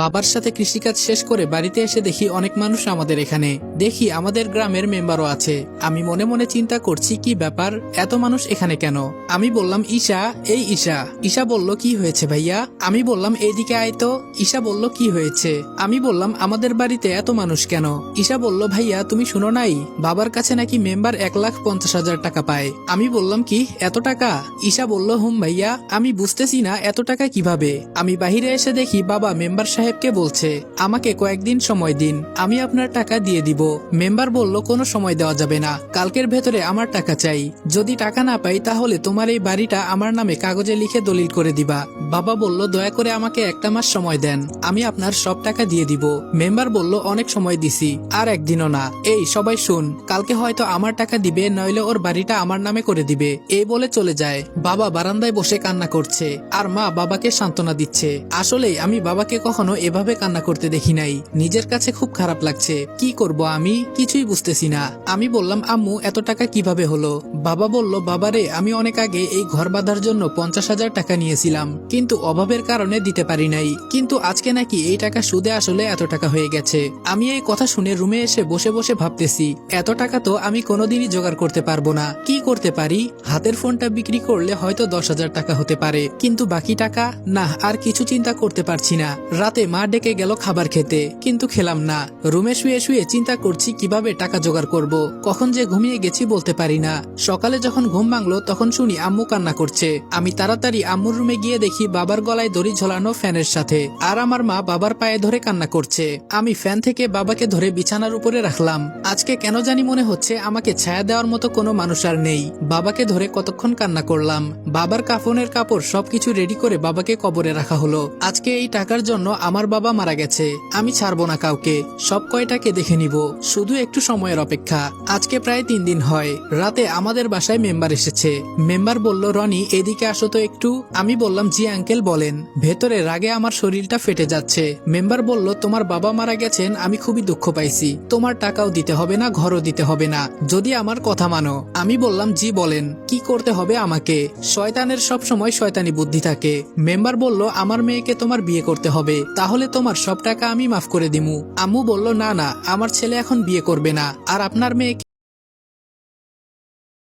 বাবার সাথে কৃষিকাজ শেষ করে বাড়িতে এসে দেখি অনেক মানুষ আমাদের এখানে। দেখি আমাদের গ্রামের মেম্বারও আছে। আমি মনে মনে চিন্তা করছি কি ব্যাপার, এত মানুষ এখানে কেন? আমি বললাম ঈশা, এই ঈশা। ঈশা বলল কি হয়েছে ভাইয়া? আমি বললাম এইদিকে আয় তো। ঈশা বলল কি হয়েছে? আমি বললাম আমাদের বাড়িতে এত মানুষ কেন? ঈশা বলল ভাইয়া তুমি শুনো নাই, বাবার কাছে নাকি মেম্বার 1,50,000 টাকা পায়। আমি বললাম কি এত টাকা? ঈশা বলল হুম ভাইয়া। আমি বুঝতেছি না এত টাকা কিভাবে। আমি বাহিরে এসে দেখি বাবা মেম্বার সাহেবকে বলছে আমাকে কয়েকদিন সময় দিন, আমি আপনার টাকা দিয়ে দিব। মেম্বার বলল কোনো সময় দেওয়া যাবে না, কালকের ভেতরে আমার টাকা চাই। যদি টাকা না পাই তাহলে তোমার এই বাড়িটা আমার নামে কাগজে লিখে দলিল করে দিবা। বাবা বলল দয়া করে আমাকে একটা মাস সময় দেন, আমি আপনার সব টাকা দিয়ে দিব। মেম্বার বলল অনেক সময় দিছি, আর একদিনও না। এই সবাই শুন, কালকে হয়তো আমার টাকা দিবে, নইলে ওর বাড়িটা আমার নামে করে দিবে। এই বলে চলে যায়। বাবা বারান্দায় বসে কান্না করছে, আর মা বাবাকে সান্ত্বনা দিচ্ছে। আসলেই আমি বাবাকে কখনো এভাবে কান্না করতে দেখি নাই। নিজের কাছে খুব খারাপ লাগছে। কি করব আমি কিছুই বুঝতেছি না। আমি বললাম আম্মু এত টাকা কিভাবে হলো? বাবা বলল বাবারে আমি অনেক আগে এই ঘর বাঁধার জন্য 50,000 টাকা নিয়েছিলাম, কিন্তু অভাবের কারণে দিতে পারি নাই। কিন্তু আজকে নাকি এই টাকা সুদে আসলে এত টাকা হয়ে গেছে। আমি এই কথা শুনে রুমে এসে বসে বসে ভাবতেছি এত টাকা তো আমি কোনোদিনই জোগাড় করতে পারবো না। কি করতে পারি? হাতের ফোনটা বিক্রি করলে হয়তো 10,000 টাকা হতে পারে, কিন্তু বাকি টাকা না। আর কিছু চিন্তা করতে পারছি না। রাতে মা ডেকে গেল খাবার খেতে, কিন্তু খেলাম না। রুমে শুয়ে শুয়ে চিন্তা করছি কিভাবে টাকা জোগাড় করব। কখন যে ঘুমিয়ে গেছি বলতে পারি না। সকালে যখন ঘুম ভাঙলো তখন শুনি আম্মু কান্না করছে। আমি তাড়াতাড়ি আম্মুর রুমে গিয়ে দেখি বাবার গলায় দড়ি ঝোলানো ফ্যানের সাথে, আর আমার মা বাবার পায়ে ধরে কান্না করছে। আমি ফ্যান থেকে বাবাকে ধরে বিছানার উপরে রাখলাম। আজকে কেন জানি মনে হচ্ছে আমাকে ছায়া দেওয়ার মতো কোনো মানুষ আর নেই। বাবাকে ধরে কতক্ষণ কান্না করলাম। বাবার কাফনের কাপড় সবকিছু রেডি করে বাবাকে কবরে রাখা হলো। আজকে এই টাকার জন্য আমার বাবা মারা গেছে। আমি ছাড়বো না কাউকে, সব কয়টাকে দেখে নিব। শুধু একটু সময়ের অপেক্ষা। আজকে প্রায় 3 দিন হয়। রাতে আমাদের বাসায় মেম্বার এসেছে। মেম্বার বলল রনি এদিকে আসো তো একটু। আমি বললাম জি আঙ্কেল বলেন। ভেতরে রাগে আমার শরীরটা ফেটে যাচ্ছে। মেম্বার বলল তোমার বাবা মারা গেছেন, আমি খুবই দুঃখ পাইছি। তোমার টাকাও দিতে হবে না, ঘরও দিতে হবে না, যদি আমার কথা মানো। আমি বললাম জি বলেন, কি করতে হবে আমাকে? শয়তানের সব সময় শয়তানি বুদ্ধি থাকে। মেম্বার বলল আমার মেয়েকে তোমার বিয়ে করতে হবে, তাহলে তোমার সব টাকা আমি মাফ করে দিমু। আম্মু বলল না না, আমার ছেলে এখন বিয়ে করবে না, আর আপনার মেয়েকে